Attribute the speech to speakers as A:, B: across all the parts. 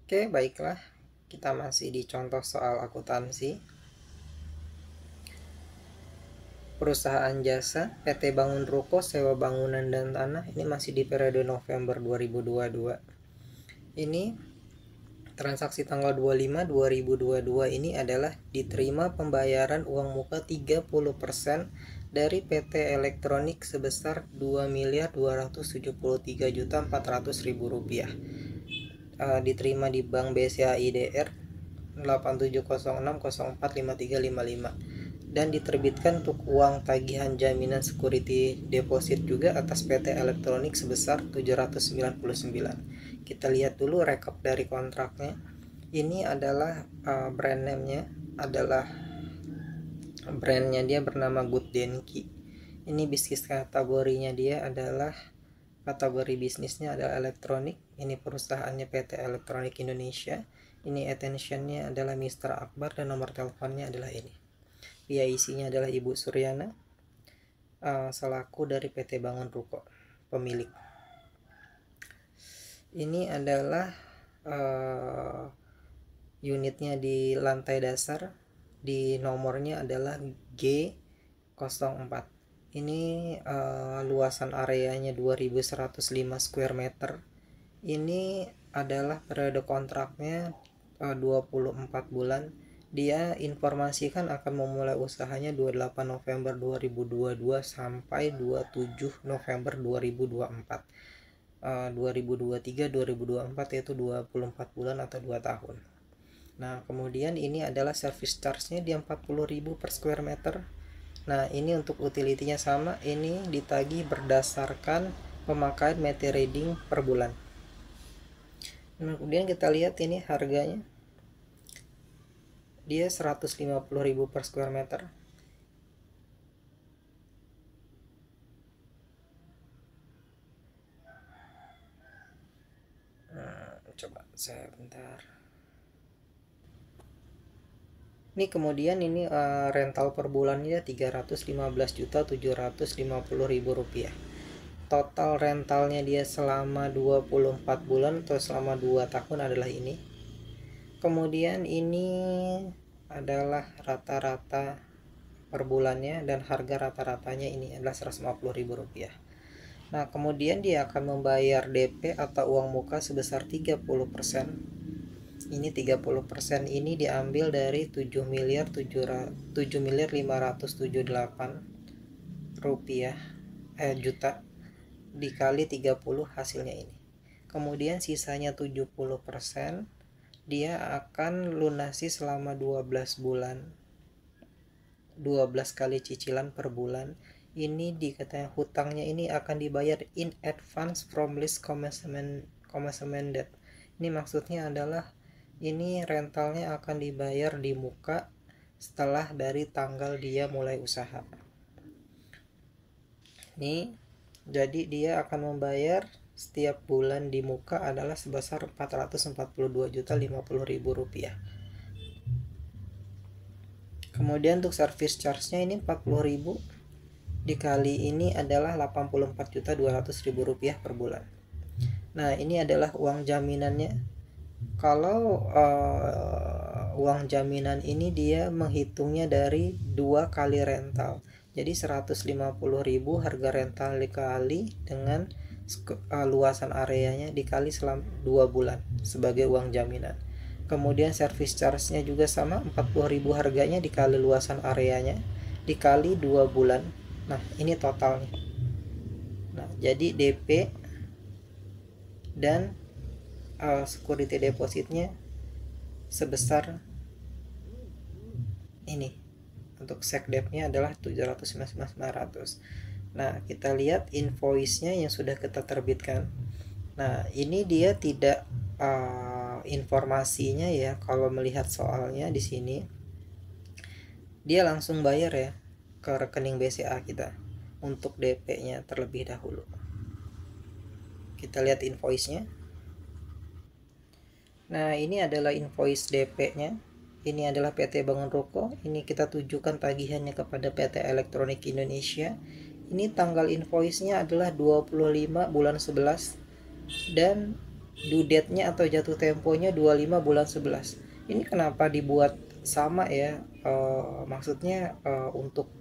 A: Oke, baiklah. Kita masih di contoh soal akuntansi. Perusahaan jasa PT Bangun Ruko sewa bangunan dan tanah, ini masih di periode November 2022. Ini transaksi tanggal 25/2022 ini adalah diterima pembayaran uang muka 30% dari PT Elektronik sebesar Rp2.273.400.000. Diterima di Bank BCA IDR 8706045355 dan diterbitkan untuk uang tagihan jaminan security deposit juga atas PT Elektronik sebesar 799. Kita lihat dulu rekap dari kontraknya. Ini adalah brand name-nya adalah brandnya dia bernama Good Denki. Ini bisnis kategorinya dia adalah kategori bisnisnya adalah elektronik. Ini perusahaannya PT Elektronik Indonesia. Ini attentionnya adalah Mr. Akbar dan nomor teleponnya adalah ini. PIC-nya adalah Ibu Suryana selaku dari PT Bangun Ruko, pemilik. Ini adalah unitnya di lantai dasar, di nomornya adalah G04. Ini luasan areanya 2105 square meter. Ini adalah periode kontraknya 24 bulan. Dia informasikan akan memulai usahanya 28 November 2022 sampai 27 November 2024. 2023-2024 yaitu 24 bulan atau 2 tahun. Nah, kemudian ini adalah service charge-nya di 40.000 per square meter. Nah, ini untuk utility-nya sama, ini ditagih berdasarkan pemakaian meter reading per bulan. Nah, kemudian kita lihat ini harganya. Dia 150.000 per square meter. Coba saya bentar. Ini kemudian ini rental per bulannya 315.750.000 rupiah. Total rentalnya dia selama 24 bulan atau selama 2 tahun adalah ini. Kemudian ini adalah rata-rata per bulannya dan harga rata-ratanya ini adalah 150.000 rupiah. Nah, kemudian dia akan membayar DP atau uang muka sebesar 30%. Ini 30% ini diambil dari 7.578 rupiah juta dikali 30 hasilnya ini. Kemudian sisanya 70% dia akan lunasi selama 12 bulan. 12 kali cicilan per bulan. Ini dikatakan hutangnya ini akan dibayar in advance from lease commencement date. Ini maksudnya adalah ini rentalnya akan dibayar di muka setelah dari tanggal dia mulai usaha. Ini jadi dia akan membayar setiap bulan di muka adalah sebesar 442.050.000 rupiah. Kemudian untuk service charge-nya ini 40.000 dikali ini adalah 84.200.000 rupiah per bulan. Nah, ini adalah uang jaminannya. Kalau uang jaminan ini dia menghitungnya dari 2 kali rental. Jadi 150.000 harga rental dikali dengan luasan areanya dikali selama 2 bulan sebagai uang jaminan. Kemudian service charge-nya juga sama, 40.000 harganya dikali luasan areanya dikali 2 bulan. Nah, ini totalnya. Nah, jadi DP dan security depositnya sebesar ini. Untuk sekdepnya adalah 799.900. Nah, kita lihat invoice-nya yang sudah kita terbitkan. Nah, ini dia tidak informasinya ya. Kalau melihat soalnya di sini dia langsung bayar ya ke rekening BCA kita untuk DP-nya terlebih dahulu. Kita lihat invoice-nya. Nah, ini adalah invoice DP-nya. Ini adalah PT Bangun Ruko. Ini kita tujukan tagihannya kepada PT Elektronik Indonesia. Ini tanggal invoice-nya adalah 25 bulan 11 dan due date-nya atau jatuh temponya 25 bulan 11. Ini kenapa dibuat sama ya? Maksudnya untuk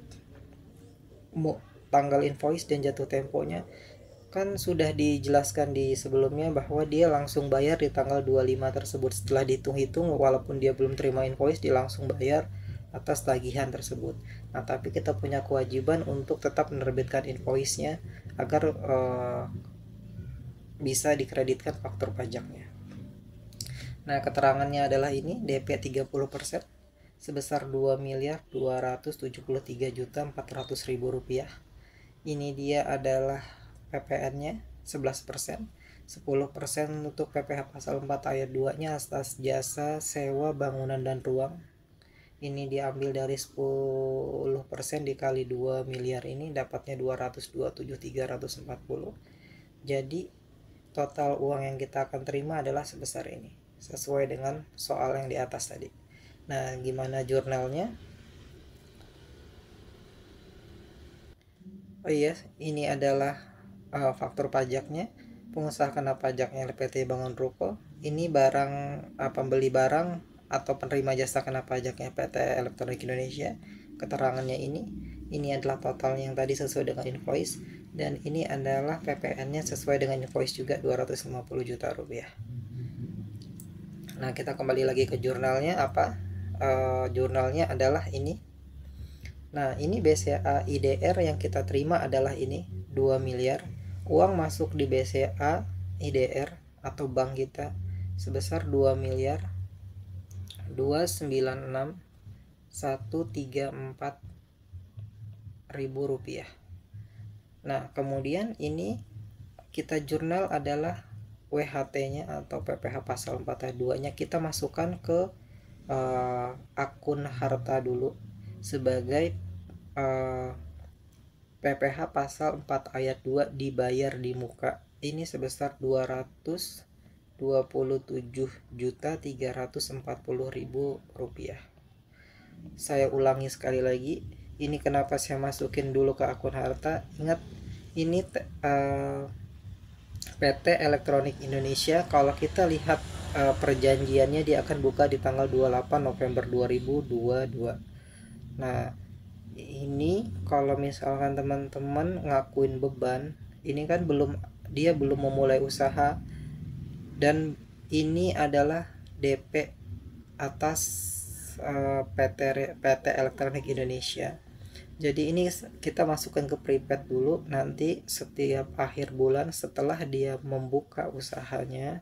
A: tanggal invoice dan jatuh temponya kan sudah dijelaskan di sebelumnya bahwa dia langsung bayar di tanggal 25 tersebut. Setelah dihitung-hitung, walaupun dia belum terima invoice, dia langsung bayar atas tagihan tersebut. Nah, tapi kita punya kewajiban untuk tetap menerbitkan invoice-nya agar bisa dikreditkan faktur pajaknya. Nah, keterangannya adalah ini, DP 30% sebesar 2.273.400.000 rupiah. Ini dia adalah PPN-nya 11%, 10% untuk PPh pasal 4 ayat 2-nya atas jasa sewa bangunan dan ruang. Ini diambil dari 10% dikali 2 miliar ini dapatnya 227.340. Jadi total uang yang kita akan terima adalah sebesar ini, sesuai dengan soal yang di atas tadi. Nah, gimana jurnalnya? Oh iya, ini adalah faktur pajaknya. Pengusaha kena pajaknya PT Bangun Ruko. Ini barang pembeli barang atau penerima jasa kena pajaknya PT Elektronik Indonesia. Keterangannya ini adalah totalnya yang tadi sesuai dengan invoice, dan ini adalah PPN-nya sesuai dengan invoice juga 250 juta rupiah. Nah, kita kembali lagi ke jurnalnya. Jurnalnya adalah ini. Nah, ini BCA IDR yang kita terima adalah ini 2 miliar. Uang masuk di BCA IDR atau bank kita sebesar 2 miliar 296.134 ribu rupiah. Nah, kemudian ini kita jurnal adalah WHT-nya atau PPh pasal 4 ayat 2-nya kita masukkan ke akun harta dulu sebagai PPh pasal 4 ayat 2 dibayar di muka. Ini sebesar 227.340.000 rupiah. Saya ulangi sekali lagi, ini kenapa saya masukin dulu ke akun harta. Ingat, ini PT Elektronik Indonesia. Kalau kita lihat perjanjiannya, dia akan buka di tanggal 28 November 2022. Nah, ini kalau misalkan teman-teman ngakuin beban, ini kan dia belum memulai usaha, dan ini adalah DP atas PT Elektronik Indonesia. Jadi ini kita masukkan ke prepaid dulu. Nanti setiap akhir bulan setelah dia membuka usahanya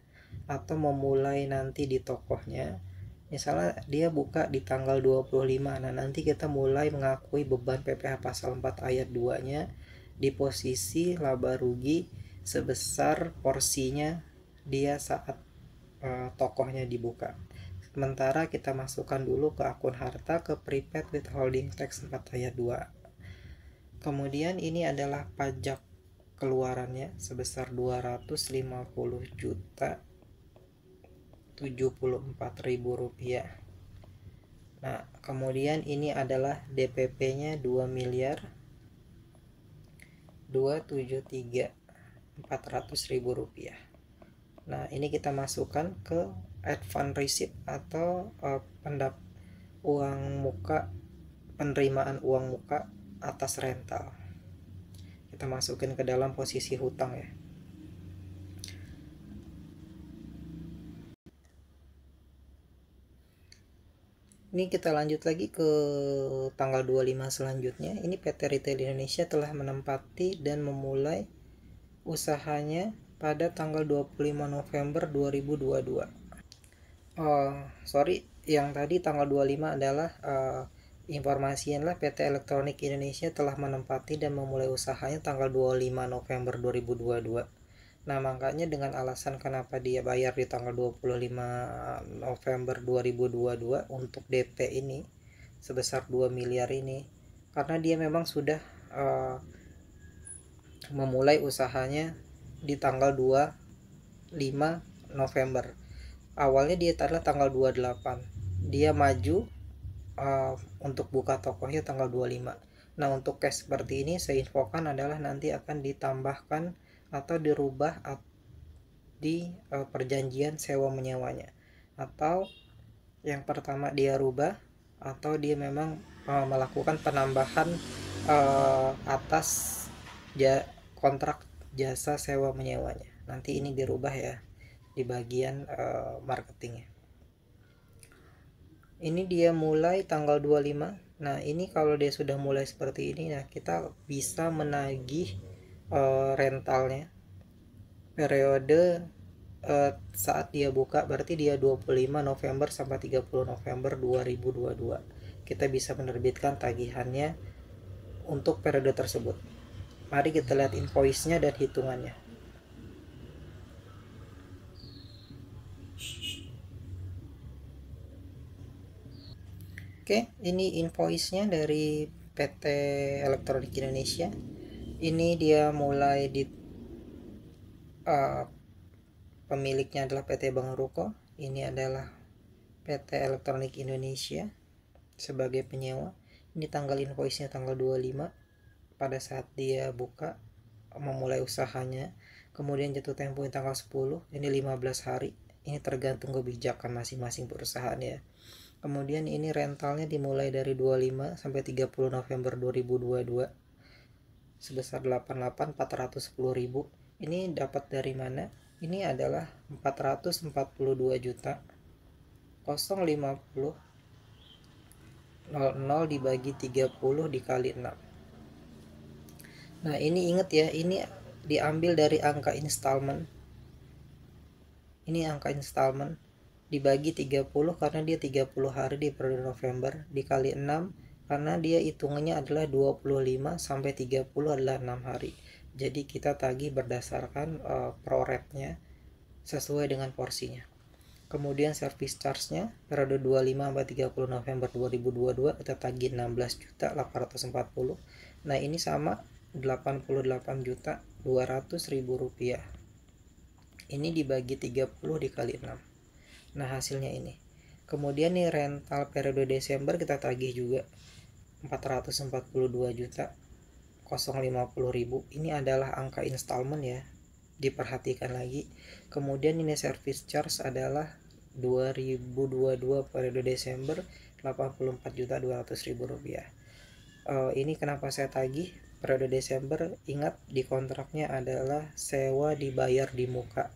A: atau memulai nanti di tokohnya, misalnya dia buka di tanggal 25, nah nanti kita mulai mengakui beban PPh pasal 4 ayat 2-nya di posisi laba rugi sebesar porsinya dia saat tokohnya dibuka. Sementara kita masukkan dulu ke akun harta ke prepaid withholding tax 4 ayat 2. Kemudian ini adalah pajak keluarannya sebesar 250.074.000 rupiah. Nah, kemudian ini adalah DPP-nya 2 miliar 273.400.000 rupiah. Nah, ini kita masukkan ke advance receipt atau penerimaan uang muka atas rental. Kita masukin ke dalam posisi hutang ya. Ini kita lanjut lagi ke tanggal 25 selanjutnya. Ini PT Retail Indonesia telah menempati dan memulai usahanya pada tanggal 25 November 2022. Yang tadi tanggal 25 adalah informasi adalah PT Elektronik Indonesia telah menempati dan memulai usahanya tanggal 25 November 2022. Nah, makanya dengan alasan kenapa dia bayar di tanggal 25 November 2022 untuk DP ini sebesar 2 miliar ini, karena dia memang sudah memulai usahanya di tanggal 25 November. Awalnya dia adalah tanggal 28. Dia maju untuk buka tokonya tanggal 25. Nah, untuk cash seperti ini saya infokan adalah nanti akan ditambahkan atau dirubah di perjanjian sewa menyewanya, atau yang pertama dia rubah, atau dia memang melakukan penambahan atas kontrak jasa sewa menyewanya. Nanti ini dirubah ya di bagian marketingnya. Ini dia mulai tanggal 25. Nah ini kalau dia sudah mulai seperti ini, nah kita bisa menagih rentalnya periode saat dia buka, berarti dia 25 November sampai 30 November 2022. Kita bisa menerbitkan tagihannya untuk periode tersebut. Mari kita lihat invoice-nya dan hitungannya. Oke, ini invoice-nya dari PT Elektronik Indonesia. Ini dia mulai di pemiliknya adalah PT Bank Ruko. Ini adalah PT Elektronik Indonesia sebagai penyewa. Ini tanggal invoice-nya tanggal 25 pada saat dia buka memulai usahanya. Kemudian jatuh tempo tanggal 10, ini 15 hari. Ini tergantung kebijakan masing-masing perusahaan ya. Kemudian ini rentalnya dimulai dari 25 sampai 30 November 2022 sebesar 88.410.000. Ini dapat dari mana? Ini adalah 442 juta 050 00 dibagi 30 dikali 6. Nah ini ingat ya, ini diambil dari angka installment. Ini angka installment dibagi 30 karena dia 30 hari di periode November, dikali 6 karena dia hitungannya adalah 25 sampai 30 adalah 6 hari. Jadi kita tagih berdasarkan pro-rate-nya sesuai dengan porsinya. Kemudian service charge-nya periode 25 sampai 30 November 2022 kita tagih 16.840. Nah, ini sama 88.200.000 rupiah. Ini dibagi 30 dikali 6. Nah hasilnya ini. Kemudian nih rental periode Desember kita tagih juga 442 juta 050.000. Ini adalah angka installment ya, diperhatikan lagi. Kemudian ini service charge adalah 2022 periode Desember 84.200.000 rupiah. Ini kenapa saya tagih periode Desember? Ingat di kontraknya adalah sewa dibayar di muka.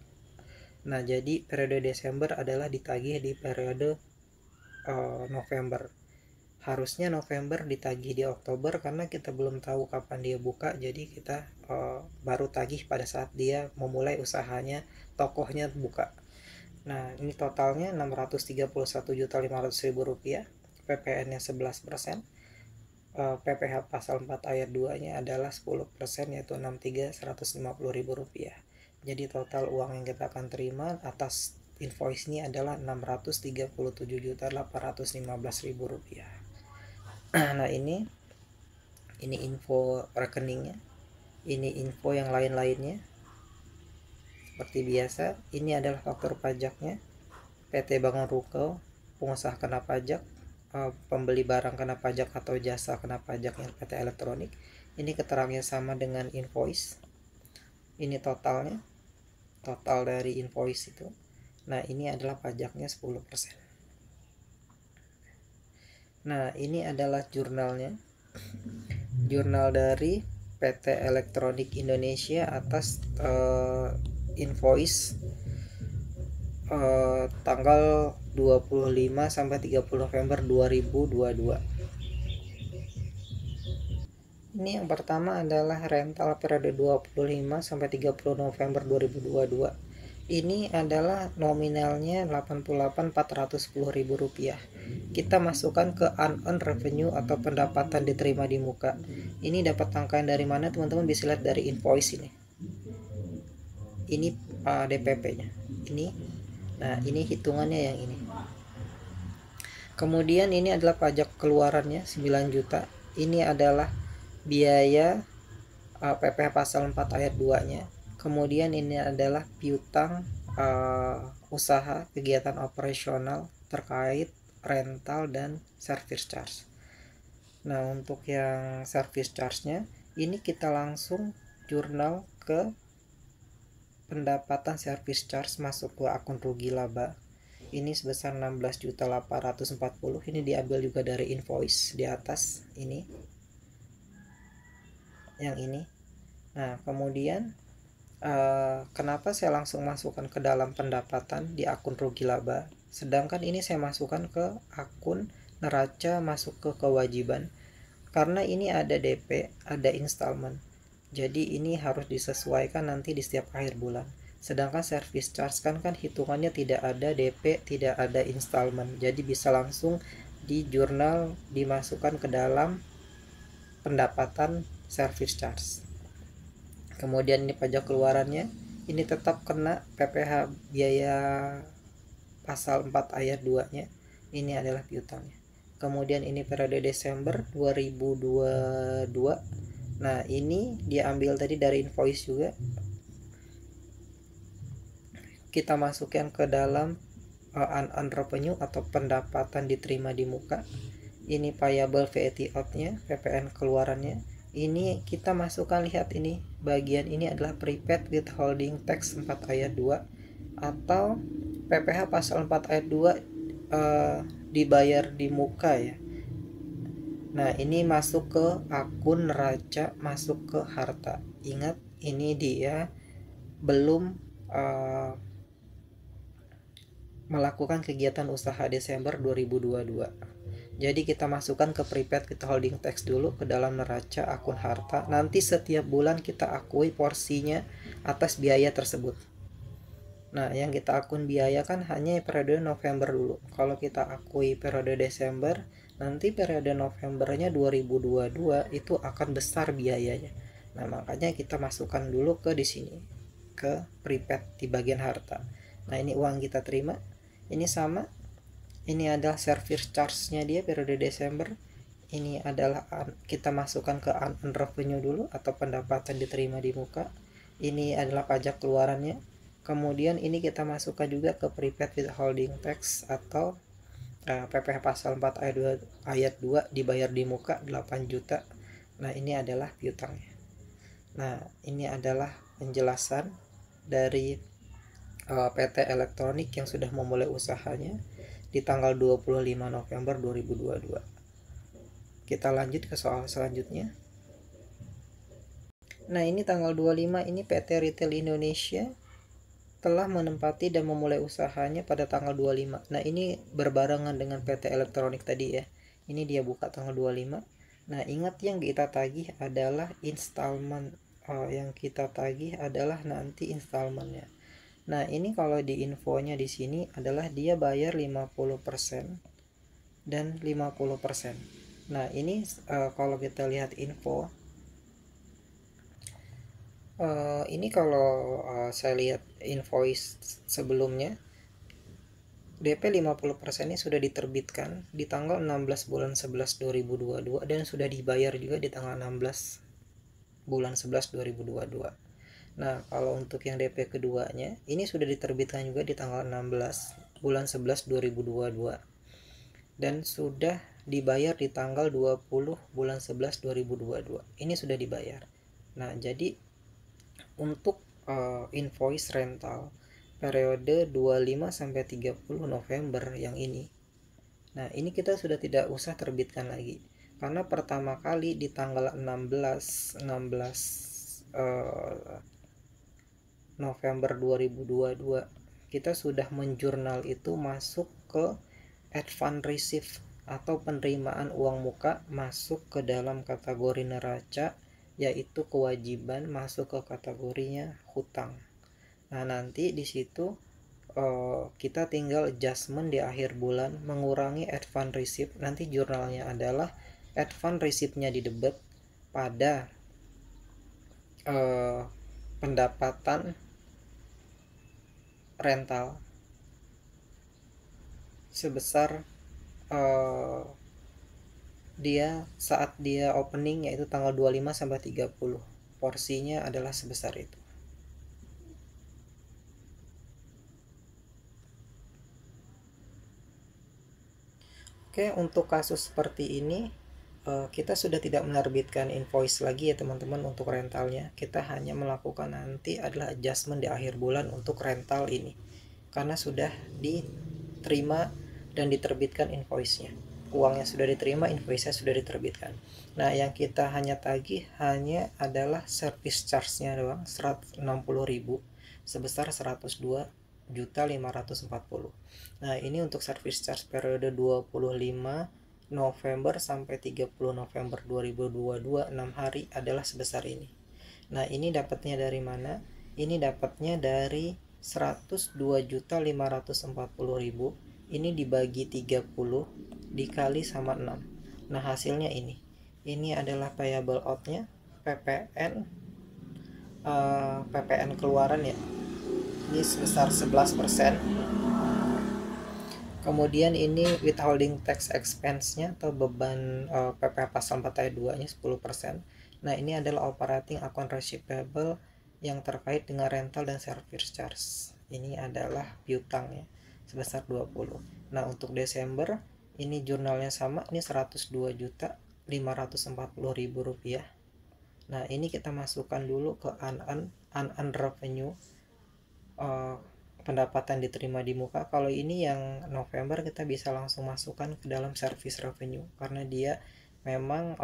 A: Nah jadi periode Desember adalah ditagih di periode November. Harusnya November ditagih di Oktober karena kita belum tahu kapan dia buka, jadi kita baru tagih pada saat dia memulai usahanya, tokohnya buka. Nah ini totalnya 631.500.000 rupiah, PPN nya 11%, PPh pasal 4 ayat 2 nya adalah 10%, yaitu 63.150.000 rupiah. Jadi total uang yang kita akan terima atas invoice ini adalah 637.815.000 rupiah. Nah ini info rekeningnya, ini info yang lain-lainnya. Seperti biasa, ini adalah faktur pajaknya. PT Bank Ruko, pengusaha kena pajak, pembeli barang kena pajak atau jasa kena pajak yang PT Elektronik. Ini keterangannya sama dengan invoice. Ini totalnya, total dari invoice itu. Nah ini adalah pajaknya 10%. Nah ini adalah jurnalnya, jurnal dari PT Elektronik Indonesia atas invoice tanggal 25 sampai 30 November 2022. Ini yang pertama adalah rental periode 25 sampai 30 November 2022. Ini adalah nominalnya 88.410.000 rupiah. Kita masukkan ke unearned revenue atau pendapatan diterima di muka. Ini dapat angka dari mana teman-teman bisa lihat dari invoice ini. Ini DPP-nya. Ini. Nah, ini hitungannya yang ini. Kemudian ini adalah pajak keluarannya 9 juta. Ini adalah biaya PPh pasal 4 ayat 2-nya. Kemudian ini adalah piutang usaha kegiatan operasional terkait rental dan service charge. Nah, untuk yang service charge-nya ini kita langsung jurnal ke pendapatan service charge masuk ke akun rugi laba ini sebesar 16.840. Ini diambil juga dari invoice di atas ini, yang ini. Nah kemudian kenapa saya langsung masukkan ke dalam pendapatan di akun rugi laba, sedangkan ini saya masukkan ke akun neraca masuk ke kewajiban? Karena ini ada DP, ada installment, jadi ini harus disesuaikan nanti di setiap akhir bulan. Sedangkan service charge kan hitungannya tidak ada DP, tidak ada installment, jadi bisa langsung di jurnal dimasukkan ke dalam pendapatan service charge. Kemudian ini pajak keluarannya, ini tetap kena PPh biaya pasal 4 ayat 2 nya, ini adalah piutangnya. Kemudian ini periode Desember 2022. Nah ini diambil tadi dari invoice juga, kita masukkan ke dalam unearned revenue atau pendapatan diterima di muka. Ini payable VAT out nya, PPN keluarannya. Ini kita masukkan, lihat ini bagian ini adalah prepaid withholding tax 4 ayat 2 atau PPh pasal 4 ayat 2 dibayar di muka ya. Nah ini masuk ke akun neraca, masuk ke harta. Ingat ini dia belum melakukan kegiatan usaha Desember 2022. Jadi kita masukkan ke prepaid withholding tax dulu ke dalam neraca akun harta. Nanti setiap bulan kita akui porsinya atas biaya tersebut. Nah yang kita akun biaya kan hanya periode November dulu. Kalau kita akui periode Desember, nanti periode Novembernya 2022 itu akan besar biayanya. Nah makanya kita masukkan dulu ke di sini, ke prepaid di bagian harta. Nah ini uang kita terima, ini sama. Ini adalah service charge-nya dia periode Desember. Ini adalah kita masukkan ke unearned revenue dulu atau pendapatan diterima di muka. Ini adalah pajak keluarannya. Kemudian ini kita masukkan juga ke prepaid withholding tax atau PPh pasal 4 ayat 2 dibayar di muka 8 juta. Nah ini adalah piutangnya. Nah ini adalah penjelasan dari PT Elektronik yang sudah memulai usahanya di tanggal 25 November 2022. Kita lanjut ke soal selanjutnya. Nah ini tanggal 25 ini PT Retail Indonesia telah menempati dan memulai usahanya pada tanggal 25. Nah ini berbarengan dengan PT Elektronik tadi ya. Ini dia buka tanggal 25. Nah ingat yang kita tagih adalah installment. Yang kita tagih adalah nanti installmentnya. Nah ini kalau di infonya di sini adalah dia bayar 50% dan 50%. Nah ini kalau kita lihat info, ini kalau saya lihat invoice sebelumnya, DP 50% ini sudah diterbitkan di tanggal 16 bulan 11 2022 dan sudah dibayar juga di tanggal 16 bulan 11 2022. Nah kalau untuk yang DP keduanya ini sudah diterbitkan juga di tanggal 16 bulan 11 2022 dan sudah dibayar di tanggal 20 bulan 11 2022. Ini sudah dibayar. Nah jadi untuk invoice rental periode 25 sampai 30 November yang ini, nah ini kita sudah tidak usah terbitkan lagi karena pertama kali di tanggal 16 November 2022 kita sudah menjurnal itu masuk ke advance receipt atau penerimaan uang muka masuk ke dalam kategori neraca, yaitu kewajiban masuk ke kategorinya hutang. Nah nanti di situ kita tinggal adjustment di akhir bulan mengurangi advance receipt. Nanti jurnalnya adalah advance receipt-nya didebet pada pendapatan rental sebesar dia saat dia opening, yaitu tanggal 25 sampai 30. Porsinya adalah sebesar itu. Oke, untuk kasus seperti ini kita sudah tidak menerbitkan invoice lagi ya teman-teman untuk rentalnya. Kita hanya melakukan nanti adalah adjustment di akhir bulan untuk rental ini, karena sudah diterima dan diterbitkan invoice-nya. Uangnya sudah diterima, invoice-nya sudah diterbitkan. Nah, yang kita hanya tagih hanya adalah service charge-nya doang, 160.000 sebesar 102.540. Nah, ini untuk service charge periode 25 November sampai 30 November 2022, 6 hari adalah sebesar ini. Nah, ini dapatnya dari mana? Ini dapatnya dari 102.540.000. Ini dibagi 30 dikali sama 6. Nah, hasilnya ini. Ini adalah payable out-nya, PPN keluaran ya. Ini sebesar 11%. Kemudian ini withholding tax expense-nya atau beban PPh pasal 4 ayat 2-nya 10%. Nah, ini adalah operating account receivable yang terkait dengan rental dan service charge. Ini adalah piutang ya, sebesar 20. Nah, untuk Desember ini jurnalnya sama, ini 102.540.000 rupiah. Nah, ini kita masukkan dulu ke unearned revenue, pendapatan diterima di muka. Kalau ini yang November kita bisa langsung masukkan ke dalam service revenue karena dia memang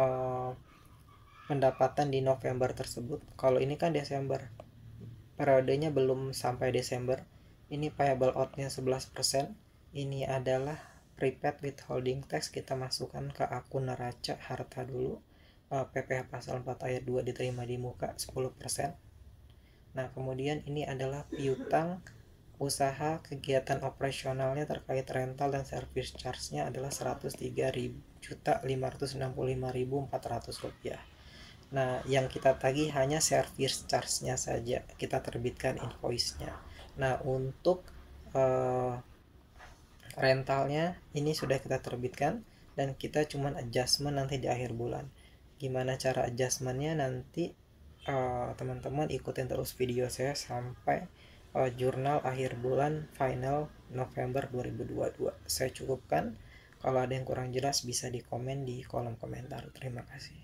A: pendapatan di November tersebut. Kalau ini kan Desember, periodenya belum sampai Desember. Ini payable out-nya 11%. Ini adalah prepaid withholding tax, kita masukkan ke akun neraca harta dulu. PPh pasal 4 ayat 2 diterima di muka 10%. Nah, kemudian ini adalah piutang usaha kegiatan operasionalnya terkait rental dan service charge-nya adalah 103.565.400 rupiah. Nah, yang kita tagih hanya service charge-nya saja, kita terbitkan invoice-nya. Nah, untuk rentalnya ini sudah kita terbitkan dan kita cuman adjustment nanti di akhir bulan. Gimana cara adjustmentnya nanti teman-teman ikutin terus video saya sampai jurnal akhir bulan final November 2022. Saya cukupkan. Kalau ada yang kurang jelas bisa di komen di kolom komentar. Terima kasih.